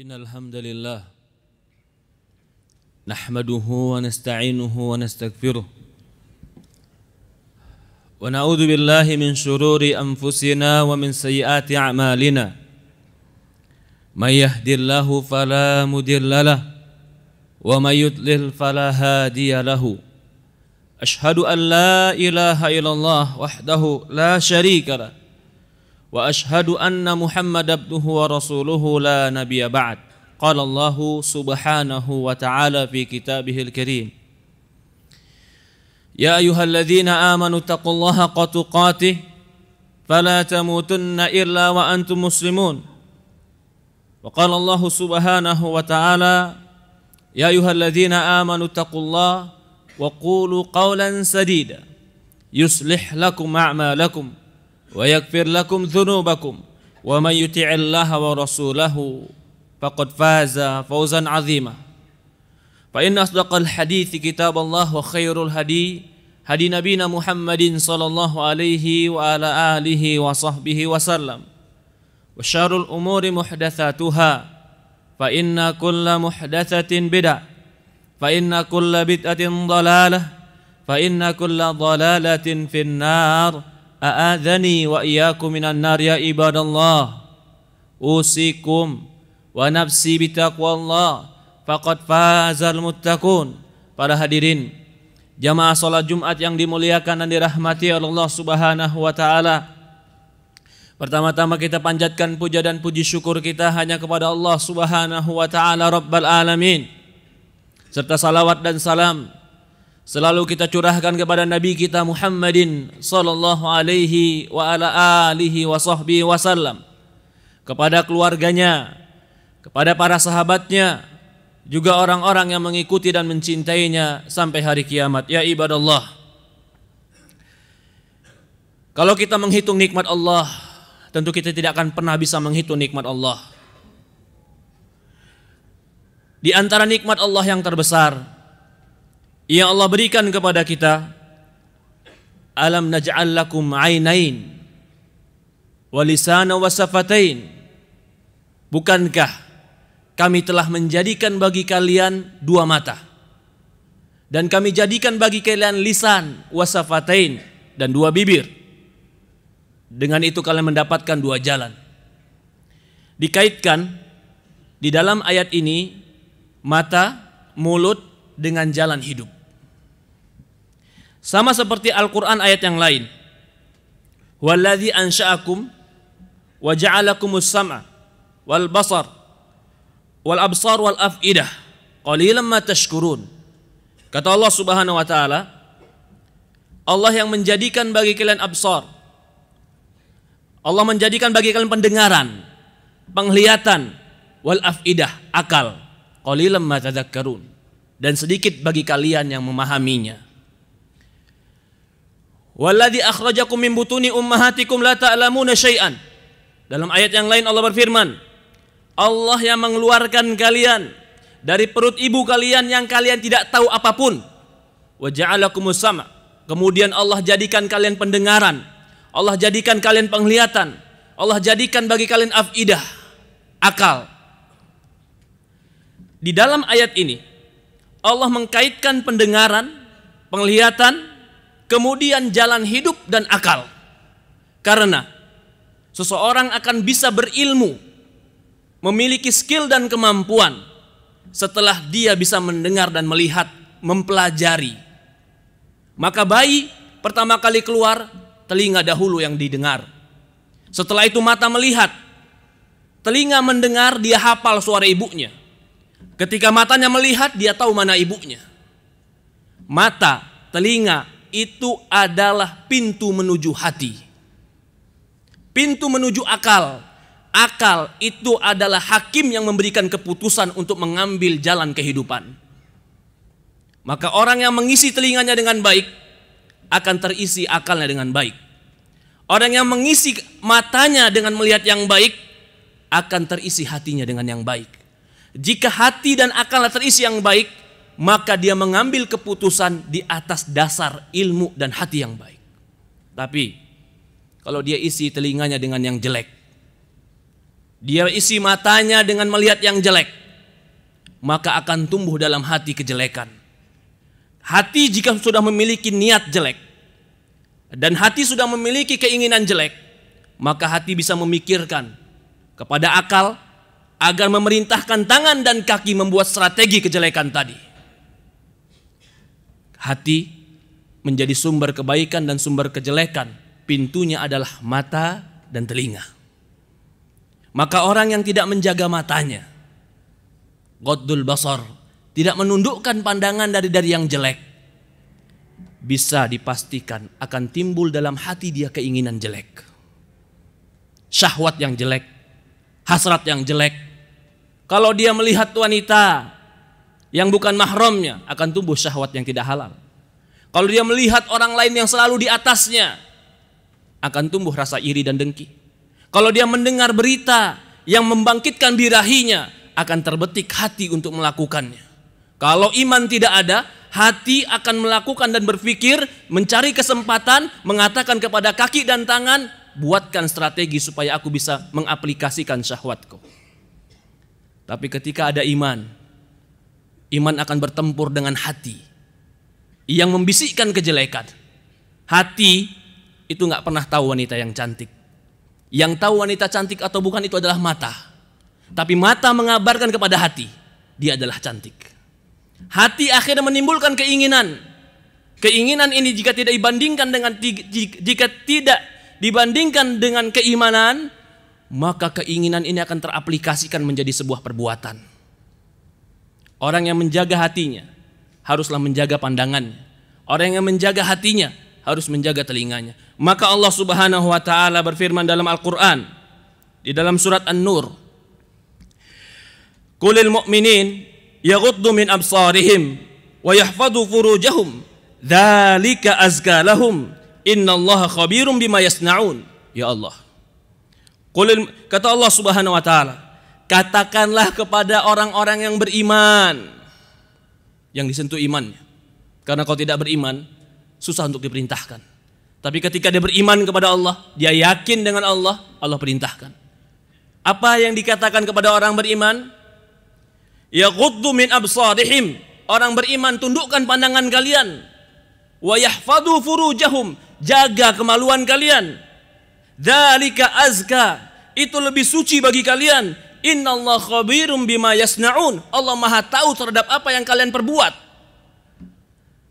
Innal hamdalillah nahmaduhu wa nasta'inuhu wa nastaghfiruh wa na'udzu billahi min shururi anfusina wa min sayyiati a'malina may yahdihillahu fala mudilla lahu wa may yudlil fala hadiya lahu ashhadu an la ilaha illallah wahdahu la syarika lahu wa ashhadu anna Muhammad abduhu wa rasuluhu la nabiyya ba'd. Qala Allah subhanahu wa ta'ala fi kitabihil karim. Ya ayyuhalladzina amanu taqullaha haqqa tuqatih fala tamutunna illa wa antum muslimun. Wa qala Allah subhanahu wa ta'ala ya ayyuhalladzina amanu taqullaha wa qulu qawlan sadida yuslih lakum a'malakum wa yaghfir lakum dhunubakum wa may yuti'illaha wa rasulahu faqad faza fawzan 'azima. Fa inna asdaqal hadithi kitaballah wa khairul hadi nabiyina Muhammadin sallallahu alaihi wa ala alihi wa sahbihi wa sallam. Wa syarrul umuri muhdatsatuha fa inna kulla muhdatsatin bid'ah fa inna kulla bid'atin dhalalah fa inna kulla dhalalatin finnar. A'adzani wa iyyakum minan nar ya ibadallah. Usikum wa nafsi bitaqwallah faqad fazal muttaqun. Para hadirin jamaah salat Jumat yang dimuliakan dan dirahmati Allah Subhanahu wa taala. Pertama-tama kita panjatkan puja dan puji syukur kita hanya kepada Allah Subhanahu wa taala Rabbal alamin. Serta salawat dan salam selalu kita curahkan kepada Nabi kita Muhammadin sallallahu alaihi wa ala alihi wa sahbihi wasallam, kepada keluarganya, kepada para sahabatnya, juga orang-orang yang mengikuti dan mencintainya sampai hari kiamat. Ya ibadallah, kalau kita menghitung nikmat Allah, tentu kita tidak akan pernah bisa menghitung nikmat Allah. Di antara nikmat Allah yang terbesar yang Allah berikan kepada kita, alam naj'al lakum 'ainain wa lisanan wa safatain. Bukankah kami telah menjadikan bagi kalian dua mata, dan kami jadikan bagi kalian lisan wa safatain, dan dua bibir. Dengan itu kalian mendapatkan dua jalan. Dikaitkan di dalam ayat ini mata, mulut dengan jalan hidup. Sama seperti Al-Quran ayat yang lain. Walladzi ansha'akum wa ja'alakumus sam'a wal basar wal absar wal af'idah qalilan ma tashkurun. Kata Allah Subhanahu wa taala, Allah yang menjadikan bagi kalian absar, Allah menjadikan bagi kalian pendengaran, penglihatan, wal af'idah, akal. Qalilan ma tadhakkarun, dan sedikit bagi kalian yang memahaminya. Walladzi akhrajakum min butuni ummahatikum la ta'lamuna syai'an. Dalam ayat yang lain Allah berfirman, Allah yang mengeluarkan kalian dari perut ibu kalian yang kalian tidak tahu apapun. Wa ja'alakumus sama'. Kemudian Allah jadikan kalian pendengaran, Allah jadikan kalian penglihatan, Allah jadikan bagi kalian af'idah, akal. Di dalam ayat ini Allah mengkaitkan pendengaran, penglihatan, kemudian jalan hidup dan akal. Karena seseorang akan bisa berilmu, memiliki skill dan kemampuan setelah dia bisa mendengar dan melihat, mempelajari. Maka bayi pertama kali keluar, telinga dahulu yang didengar. Setelah itu mata melihat, telinga mendengar, dia hafal suara ibunya. Ketika matanya melihat, dia tahu mana ibunya. Mata, telinga itu adalah pintu menuju hati, pintu menuju akal. Akal itu adalah hakim yang memberikan keputusan untuk mengambil jalan kehidupan. Maka orang yang mengisi telinganya dengan baik akan terisi akalnya dengan baik. Orang yang mengisi matanya dengan melihat yang baik akan terisi hatinya dengan yang baik. Jika hati dan akalnya terisi yang baik, maka dia mengambil keputusan di atas dasar ilmu dan hati yang baik. Tapi kalau dia isi telinganya dengan yang jelek, dia isi matanya dengan melihat yang jelek, maka akan tumbuh dalam hati kejelekan. Hati jika sudah memiliki niat jelek dan hati sudah memiliki keinginan jelek, maka hati bisa memikirkan kepada akal agar memerintahkan tangan dan kaki membuat strategi kejelekan tadi. Hati menjadi sumber kebaikan dan sumber kejelekan. Pintunya adalah mata dan telinga. Maka orang yang tidak menjaga matanya, ghaddul basar, tidak menundukkan pandangan dari yang jelek, bisa dipastikan akan timbul dalam hati dia keinginan jelek, syahwat yang jelek, hasrat yang jelek. Kalau dia melihat wanita yang bukan mahramnya, akan tumbuh syahwat yang tidak halal. Kalau dia melihat orang lain yang selalu di atasnya, akan tumbuh rasa iri dan dengki. Kalau dia mendengar berita yang membangkitkan birahinya, akan terbetik hati untuk melakukannya. Kalau iman tidak ada, hati akan melakukan dan berpikir, mencari kesempatan, mengatakan kepada kaki dan tangan, buatkan strategi supaya aku bisa mengaplikasikan syahwatku. Tapi ketika ada iman akan bertempur dengan hati yang membisikkan kejelekan. Hati itu nggak pernah tahu wanita yang cantik. Yang tahu wanita cantik atau bukan itu adalah mata. Tapi mata mengabarkan kepada hati, dia adalah cantik. Hati akhirnya menimbulkan keinginan. Keinginan ini jika tidak dibandingkan dengan keimanan, maka keinginan ini akan teraplikasikan menjadi sebuah perbuatan. Orang yang menjaga hatinya haruslah menjaga pandangannya. Orang yang menjaga hatinya harus menjaga telinganya. Maka Allah Subhanahu wa taala berfirman dalam Al-Qur'an di dalam surat An-Nur, "Qulil mu'minin yaghuddu min absarihim wa yahfadhu furujahum, dzalika azka lahum, innallaha khabirum bima yasnaun." Ya Allah. Kata Allah Subhanahu wa taala, katakanlah kepada orang-orang yang beriman, yang disentuh imannya. Karena kalau tidak beriman, susah untuk diperintahkan. Tapi ketika dia beriman kepada Allah, dia yakin dengan Allah, Allah perintahkan. Apa yang dikatakan kepada orang beriman? Yaghuddu min absarihim. Orang beriman, tundukkan pandangan kalian. Wa yahfadhu furujahum. Jaga kemaluan kalian. Dzalika azka. Itu lebih suci bagi kalian. Innallaha khabirum bima yasnaun. Allah Maha tahu terhadap apa yang kalian perbuat.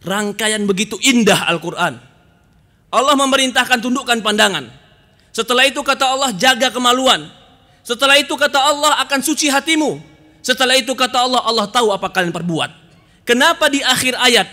Rangkaian begitu indah Al-Quran. Allah memerintahkan tundukkan pandangan. Setelah itu kata Allah, jaga kemaluan. Setelah itu kata Allah, akan suci hatimu. Setelah itu kata Allah, Allah tahu apa kalian perbuat. Kenapa di akhir ayat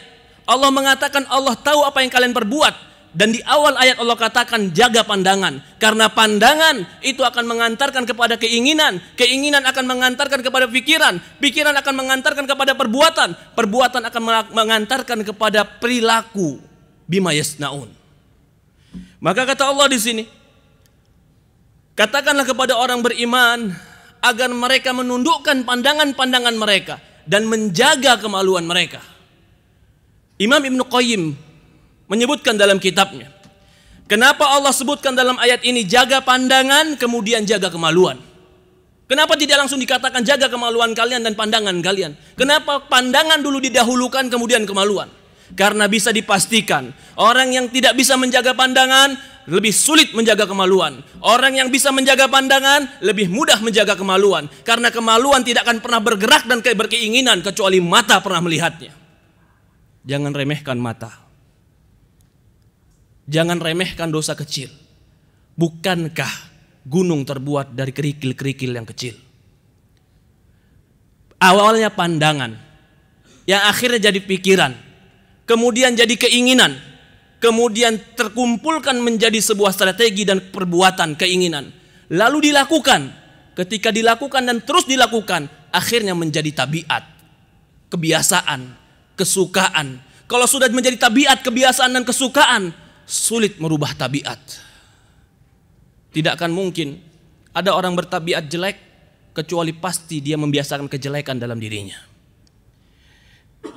Allah mengatakan Allah tahu apa yang kalian perbuat, dan di awal ayat Allah katakan jaga pandangan? Karena pandangan itu akan mengantarkan kepada keinginan, keinginan akan mengantarkan kepada pikiran, pikiran akan mengantarkan kepada perbuatan, perbuatan akan mengantarkan kepada perilaku. Bima yasnaun. Maka kata Allah di sini, katakanlah kepada orang beriman agar mereka menundukkan pandangan-pandangan mereka dan menjaga kemaluan mereka. Imam Ibnu Qayyim menyebutkan dalam kitabnya, kenapa Allah sebutkan dalam ayat ini jaga pandangan kemudian jaga kemaluan? Kenapa tidak langsung dikatakan jaga kemaluan kalian dan pandangan kalian? Kenapa pandangan dulu didahulukan kemudian kemaluan? Karena bisa dipastikan orang yang tidak bisa menjaga pandangan lebih sulit menjaga kemaluan. Orang yang bisa menjaga pandangan lebih mudah menjaga kemaluan. Karena kemaluan tidak akan pernah bergerak dan berkeinginan kecuali mata pernah melihatnya. Jangan remehkan mata. Jangan remehkan dosa kecil. Bukankah gunung terbuat dari kerikil-kerikil yang kecil? Awalnya pandangan, yang akhirnya jadi pikiran, kemudian jadi keinginan, kemudian terkumpulkan menjadi sebuah strategi dan perbuatan keinginan. Lalu dilakukan. Ketika dilakukan dan terus dilakukan, akhirnya menjadi tabiat, kebiasaan, kesukaan. Kalau sudah menjadi tabiat, kebiasaan dan kesukaan, sulit merubah tabiat. Tidak akan mungkin ada orang bertabiat jelek kecuali pasti dia membiasakan kejelekan dalam dirinya.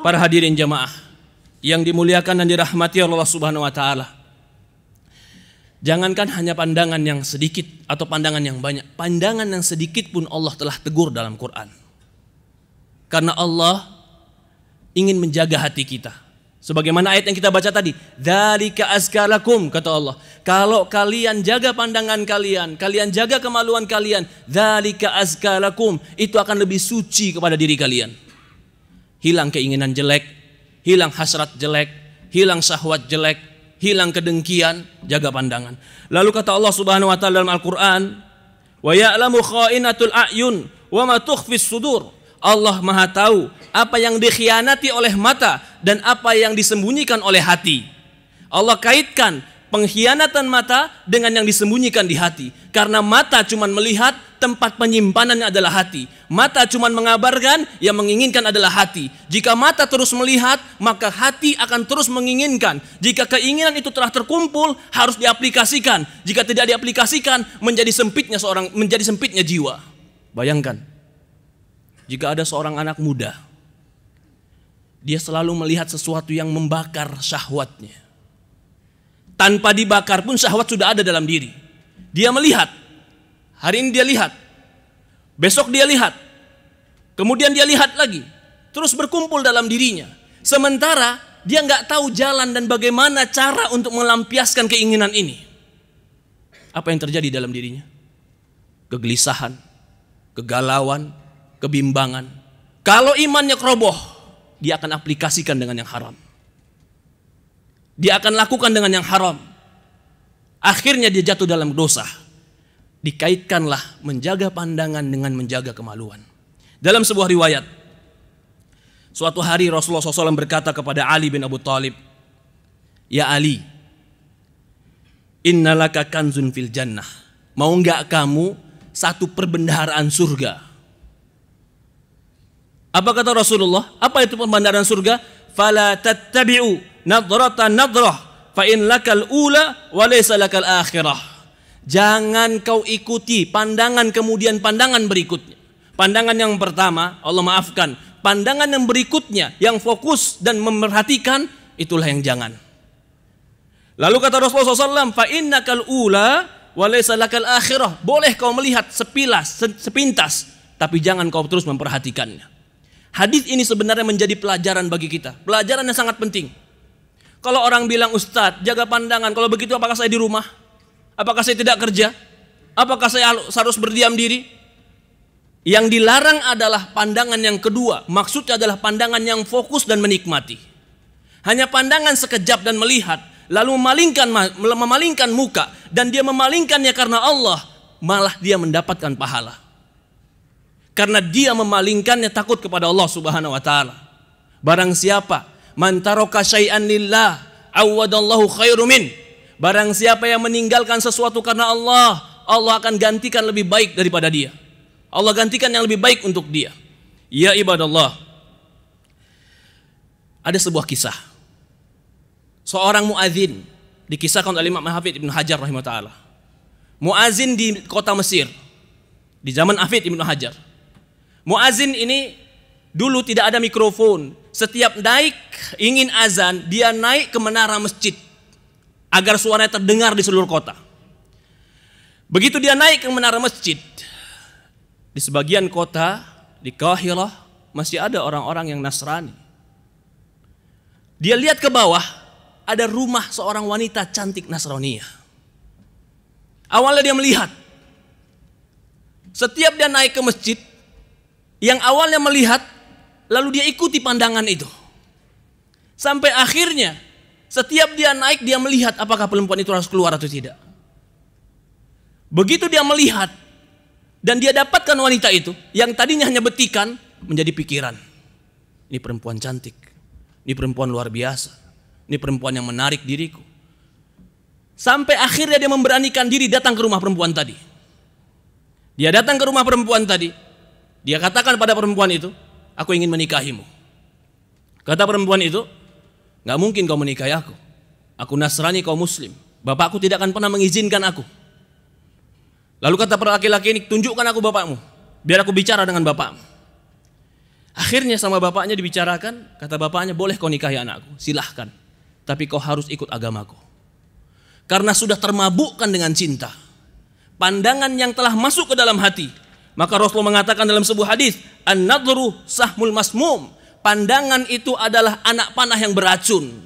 Para hadirin jamaah yang dimuliakan dan dirahmati Allah Subhanahu wa taala. Jangankan hanya pandangan yang sedikit atau pandangan yang banyak, pandangan yang sedikit pun Allah telah tegur dalam Quran. Karena Allah ingin menjaga hati kita. Sebagaimana ayat yang kita baca tadi, dzalika azka lakum, kata Allah. Kalau kalian jaga pandangan kalian, kalian jaga kemaluan kalian, dzalika azka lakum, itu akan lebih suci kepada diri kalian. Hilang keinginan jelek, hilang hasrat jelek, hilang syahwat jelek, hilang kedengkian, jaga pandangan. Lalu kata Allah Subhanahu wa taala dalam Al-Qur'an, "Wa ya'lamu kha'inatul a'yun wa ma tukhfis sudur." Allah Maha tahu apa yang dikhianati oleh mata dan apa yang disembunyikan oleh hati. Allah kaitkan pengkhianatan mata dengan yang disembunyikan di hati. Karena mata cuma melihat, tempat penyimpanannya adalah hati. Mata cuma mengabarkan, yang menginginkan adalah hati. Jika mata terus melihat, maka hati akan terus menginginkan. Jika keinginan itu telah terkumpul, harus diaplikasikan. Jika tidak diaplikasikan, menjadi sempitnya jiwa. Bayangkan, jika ada seorang anak muda, dia selalu melihat sesuatu yang membakar syahwatnya. Tanpa dibakar pun syahwat sudah ada dalam diri. Dia melihat, hari ini dia lihat, besok dia lihat, kemudian dia lihat lagi, terus berkumpul dalam dirinya. Sementara dia nggak tahu jalan dan bagaimana cara untuk melampiaskan keinginan ini. Apa yang terjadi dalam dirinya? Kegelisahan, kegalauan, kebimbangan. Kalau imannya keroboh, dia akan aplikasikan dengan yang haram. Dia akan lakukan dengan yang haram. Akhirnya dia jatuh dalam dosa. Dikaitkanlah menjaga pandangan dengan menjaga kemaluan. Dalam sebuah riwayat, suatu hari Rasulullah SAW berkata kepada Ali bin Abu Thalib, "Ya Ali, innalaka kanzun fil jannah." Mau enggak kamu satu perbendaharaan surga? Apa kata Rasulullah? Apa itu perbendaharaan surga? Fala tattabi'u nadratan nadrah fa in lakal ula wa laysa lakal akhirah. Jangan kau ikuti pandangan kemudian pandangan berikutnya. Pandangan yang pertama, Allah maafkan, pandangan yang berikutnya yang fokus dan memperhatikan, itulah yang jangan. Lalu kata Rasulullah SAW, fa innakal ula wa laysa lakal akhirah. Boleh kau melihat sepintas, tapi jangan kau terus memperhatikannya. Hadis ini sebenarnya menjadi pelajaran bagi kita. Pelajaran yang sangat penting. Kalau orang bilang, "Ustadz, jaga pandangan. Kalau begitu apakah saya di rumah? Apakah saya tidak kerja? Apakah saya harus berdiam diri?" Yang dilarang adalah pandangan yang kedua. Maksudnya adalah pandangan yang fokus dan menikmati. Hanya pandangan sekejap dan melihat, lalu memalingkan muka, dan dia memalingkannya karena Allah, malah dia mendapatkan pahala. Karena dia memalingkannya takut kepada Allah Subhanahu wa taala. Barang siapa man taraka syai'an lillah awadallahu khairum min. Barang siapa yang meninggalkan sesuatu karena Allah, Allah akan gantikan lebih baik daripada dia. Allah gantikan yang lebih baik untuk dia. Ya ibadallah. Ada sebuah kisah. Seorang muadzin dikisahkan oleh Imam Hafidz Ibnu Hajar rahimahullah. Muadzin di kota Mesir di zaman Hafidz Ibnu Hajar. Muadzin ini dulu tidak ada mikrofon. Setiap naik ingin azan, dia naik ke menara masjid agar suaranya terdengar di seluruh kota. Begitu dia naik ke menara masjid, di sebagian kota di Kahirah masih ada orang-orang yang Nasrani. Dia lihat ke bawah, ada rumah seorang wanita cantik Nasraniyah. Awalnya dia melihat, setiap dia naik ke masjid, yang awalnya melihat, lalu dia ikuti pandangan itu. Sampai akhirnya, setiap dia naik, dia melihat apakah perempuan itu harus keluar atau tidak. Begitu dia melihat, dan dia dapatkan wanita itu, yang tadinya hanya betikan, menjadi pikiran. Ini perempuan cantik, ini perempuan luar biasa, ini perempuan yang menarik diriku. Sampai akhirnya dia memberanikan diri datang ke rumah perempuan tadi. Dia datang ke rumah perempuan tadi. Dia katakan pada perempuan itu, "Aku ingin menikahimu." Kata perempuan itu, "Gak mungkin kau menikahi aku. Aku Nasrani, kau Muslim. Bapakku tidak akan pernah mengizinkan aku." Lalu kata laki-laki ini, "Tunjukkan aku bapakmu, biar aku bicara dengan bapakmu." Akhirnya sama bapaknya dibicarakan. Kata bapaknya, "Boleh kau nikahi anakku, silahkan. Tapi kau harus ikut agamaku. karena sudah termabukkan dengan cinta. Pandangan yang telah masuk ke dalam hati. Maka Rasulullah mengatakan dalam sebuah hadis, an-nadhru sahmul masmum. Pandangan itu adalah anak panah yang beracun.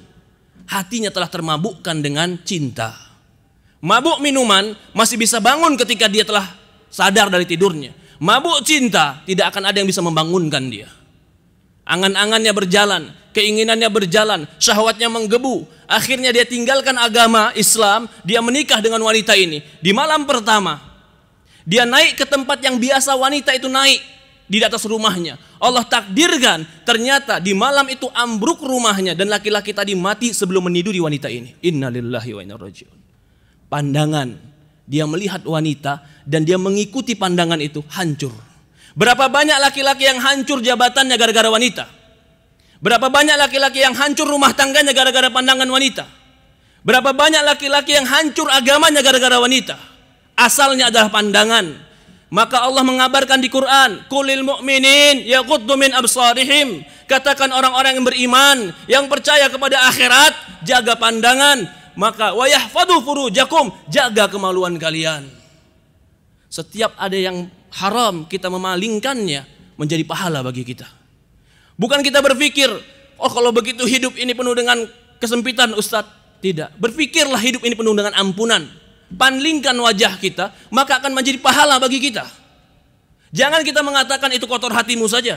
Hatinya telah termabukkan dengan cinta. Mabuk minuman masih bisa bangun ketika dia telah sadar dari tidurnya. Mabuk cinta tidak akan ada yang bisa membangunkan dia. Angan-angannya berjalan, keinginannya berjalan, syahwatnya menggebu. Akhirnya dia tinggalkan agama Islam, dia menikah dengan wanita ini. Di malam pertama, dia naik ke tempat yang biasa wanita itu naik, di atas rumahnya. Allah takdirkan, ternyata di malam itu ambruk rumahnya dan laki-laki tadi mati sebelum meniduri wanita ini. Inna lillahi wa inna ilaihi raji'un. Pandangan, dia melihat wanita dan dia mengikuti pandangan itu, hancur. Berapa banyak laki-laki yang hancur jabatannya gara-gara wanita? Berapa banyak laki-laki yang hancur rumah tangganya gara-gara pandangan wanita? Berapa banyak laki-laki yang hancur agamanya gara-gara wanita? Asalnya adalah pandangan. Maka Allah mengabarkan di Quran, qulil mu'minin yaghuddu min absarihim. Katakan orang-orang yang beriman, yang percaya kepada akhirat, jaga pandangan. Maka wa yahfadhu furujakum, jaga kemaluan kalian. Setiap ada yang haram kita memalingkannya menjadi pahala bagi kita. Bukan kita berpikir, oh kalau begitu hidup ini penuh dengan kesempitan Ustadz. Tidak, berpikirlah hidup ini penuh dengan ampunan. Palingkan wajah kita, maka akan menjadi pahala bagi kita. Jangan kita mengatakan itu kotor hatimu saja.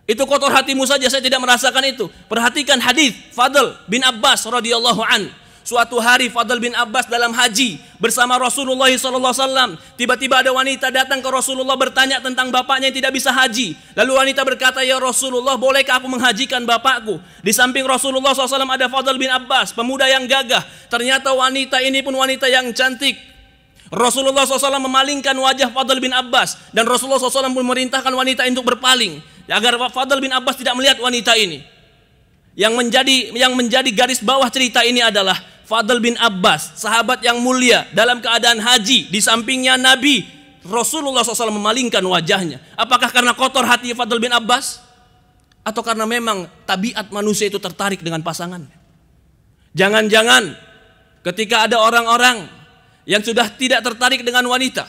Itu kotor hatimu saja, saya tidak merasakan itu. Perhatikan hadis Fadl bin Abbas radhiyallahu an. Suatu hari Fadl bin Abbas dalam haji bersama Rasulullah SAW. Tiba-tiba ada wanita datang ke Rasulullah bertanya tentang bapaknya yang tidak bisa haji. Lalu wanita berkata, ya Rasulullah, bolehkah aku menghajikan bapakku? Di samping Rasulullah SAW ada Fadl bin Abbas, pemuda yang gagah. Ternyata wanita ini pun wanita yang cantik. Rasulullah SAW memalingkan wajah Fadl bin Abbas. Dan Rasulullah SAW pun memerintahkan wanita untuk berpaling, agar Fadl bin Abbas tidak melihat wanita ini. Yang menjadi garis bawah cerita ini adalah Fadl bin Abbas, sahabat yang mulia, dalam keadaan haji, di sampingnya Nabi. Rasulullah SAW memalingkan wajahnya. Apakah karena kotor hati Fadl bin Abbas? Atau karena memang tabiat manusia itu tertarik dengan pasangan? Jangan-jangan ketika ada orang-orang yang sudah tidak tertarik dengan wanita,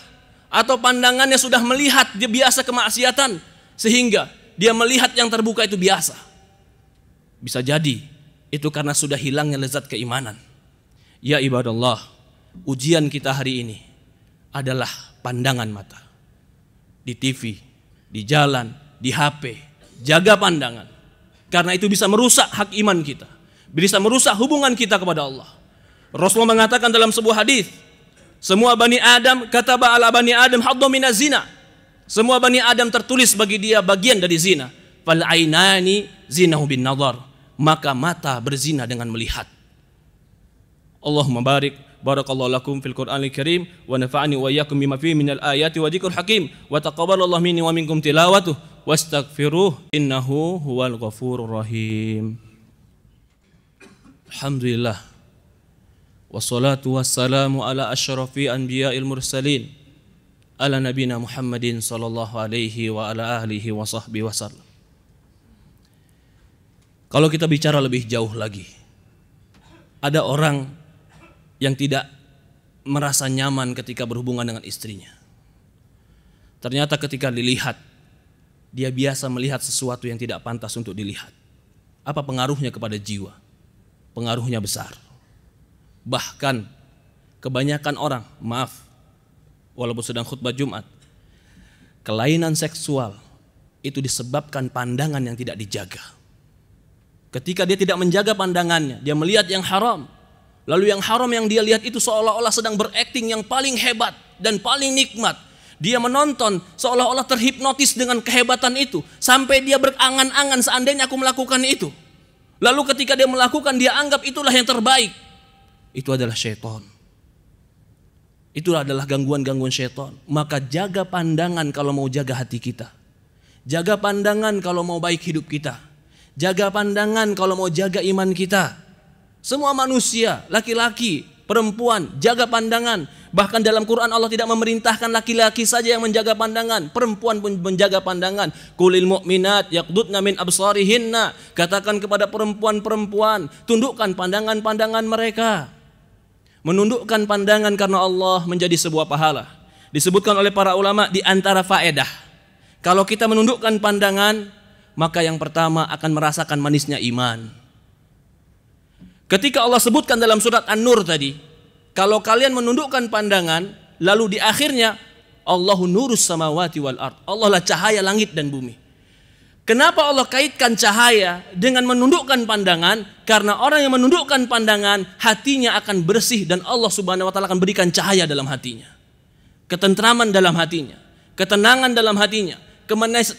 atau pandangannya sudah melihat dia biasa kemaksiatan, sehingga dia melihat yang terbuka itu biasa. Bisa jadi itu karena sudah hilangnya lezat keimanan. Ya ibadallah, ujian kita hari ini adalah pandangan mata. Di TV, di jalan, di HP, jaga pandangan. Karena itu bisa merusak hak iman kita, bisa merusak hubungan kita kepada Allah. Rasulullah mengatakan dalam sebuah hadis, semua Bani Adam, kataba ala Bani Adam haddu minaz zina. Semua Bani Adam tertulis bagi dia bagian dari zina. Fal ainani zinahu bin nazar. Maka mata berzina dengan melihat. Allahumma barik barakallahu lakum fil Qur'anil Karim wa nafa'ani wa iyyakum bima fihi minal ayati wa dzikril hakim wa taqabbalallahu minni wa minkum tilawatuh wastaghfiruh innahu huwal ghafurur rahim. Alhamdulillah wassalatu wassalamu ala asyrafi anbiya'il mursalin ala nabiyina Muhammadin sallallahu alaihi wa ala alihi wa sahbihi wasallam. Kalau kita bicara lebih jauh lagi, ada orang yang tidak merasa nyaman ketika berhubungan dengan istrinya. Ternyata ketika dilihat, dia biasa melihat sesuatu yang tidak pantas untuk dilihat. Apa pengaruhnya kepada jiwa? Pengaruhnya besar. Bahkan kebanyakan orang, maaf, walaupun sedang khutbah Jumat, kelainan seksual itu disebabkan pandangan yang tidak dijaga. Ketika dia tidak menjaga pandangannya, dia melihat yang haram. Lalu yang haram yang dia lihat itu seolah-olah sedang berakting yang paling hebat dan paling nikmat. Dia menonton seolah-olah terhipnotis dengan kehebatan itu. Sampai dia berangan-angan seandainya aku melakukan itu. Lalu ketika dia melakukan, dia anggap itulah yang terbaik. Itu adalah syaitan. Itulah adalah gangguan-gangguan syaitan. Maka jaga pandangan kalau mau jaga hati kita. Jaga pandangan kalau mau baik hidup kita. Jaga pandangan kalau mau jaga iman kita. Semua manusia, laki-laki, perempuan, jaga pandangan. Bahkan dalam Quran Allah tidak memerintahkan laki-laki saja yang menjaga pandangan, perempuan pun menjaga pandangan. Qulil mu'minat yaqdudna min absarihinna. Katakan kepada perempuan-perempuan, tundukkan pandangan-pandangan mereka. Menundukkan pandangan karena Allah menjadi sebuah pahala. Disebutkan oleh para ulama di antara faedah. Kalau kita menundukkan pandangan, maka yang pertama akan merasakan manisnya iman. Ketika Allah sebutkan dalam surat An-Nur tadi, kalau kalian menundukkan pandangan, lalu di akhirnya Allahu nurus samawati wal ard. Allah lah cahaya langit dan bumi. Kenapa Allah kaitkan cahaya dengan menundukkan pandangan? Karena orang yang menundukkan pandangan, hatinya akan bersih dan Allah Subhanahu wa taala akan berikan cahaya dalam hatinya. Ketentraman dalam hatinya, ketenangan dalam hatinya,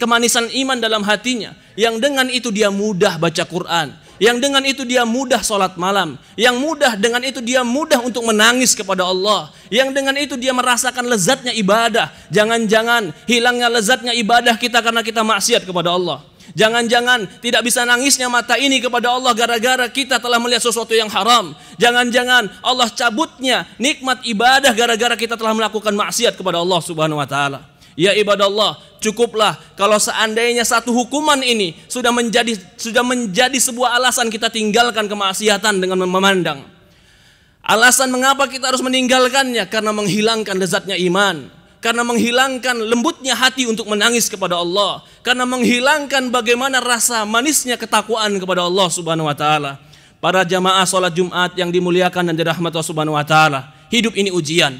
kemanisan iman dalam hatinya. Yang dengan itu dia mudah baca Quran, yang dengan itu dia mudah sholat malam, yang dengan itu dia mudah untuk menangis kepada Allah, yang dengan itu dia merasakan lezatnya ibadah. Jangan-jangan hilangnya lezatnya ibadah kita karena kita maksiat kepada Allah. Jangan-jangan tidak bisa nangisnya mata ini kepada Allah gara-gara kita telah melihat sesuatu yang haram. Jangan-jangan Allah cabutnya nikmat ibadah gara-gara kita telah melakukan maksiat kepada Allah Subhanahu wa taala. Ya ibadallah, cukuplah kalau seandainya satu hukuman ini sudah menjadi sebuah alasan kita tinggalkan kemaksiatan dengan memandang. Alasan mengapa kita harus meninggalkannya? Karena menghilangkan lezatnya iman, karena menghilangkan lembutnya hati untuk menangis kepada Allah, karena menghilangkan bagaimana rasa manisnya ketakwaan kepada Allah Subhanahu wa taala. Para jamaah salat Jumat yang dimuliakan dan dirahmati Allah Subhanahu wa taala, hidup ini ujian.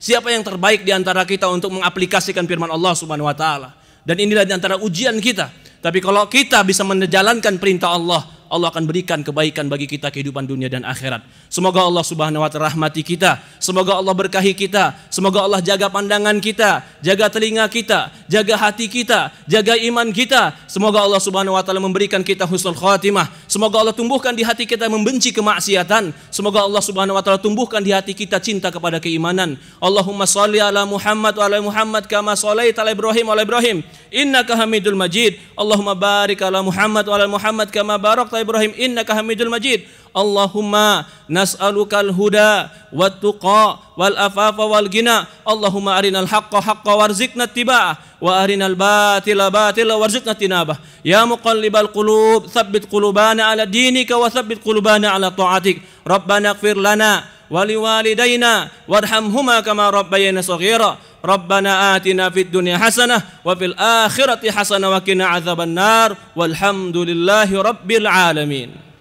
Siapa yang terbaik di antara kita untuk mengaplikasikan firman Allah Subhanahu wa taala? Dan inilah di antara ujian kita. Tapi kalau kita bisa menjalankan perintah Allah, Allah akan berikan kebaikan bagi kita kehidupan dunia dan akhirat. Semoga Allah Subhanahu wa taala rahmati kita, semoga Allah berkahi kita, semoga Allah jaga pandangan kita, jaga telinga kita, jaga hati kita, jaga iman kita. Semoga Allah Subhanahu wa taala memberikan kita husnul khatimah. Semoga Allah tumbuhkan di hati kita membenci kemaksiatan. Semoga Allah Subhanahu wa taala tumbuhkan di hati kita cinta kepada keimanan. Allahumma shalli ala Muhammad wa ala Muhammad kama shallaita ala Ibrahim wa ala Ibrahim innaka Hamidul Majid. Allahumma barik ala Muhammad wa ala Muhammad kama barakta Ibrahim innaka Hamidul Majid. Allahumma nas'alukal huda wat tuqa wal afafa wal ghina. Allahumma arinal haqqa haqqa warzuqna ittiba'ah wa arinal batila batila warzuqna tinabah. Ya muqallibal qulub tsabbit qulubana ala dinika wa tsabbit qulubana ala ta'atik. Rabbana ighfir lana wa liwalidayna warhamhuma kama rabbayana shaghira. Rabbana atina fid dunya hasanah wa fil akhirati hasanah wa qina adzabannar. Walhamdulillahi rabbil alamin.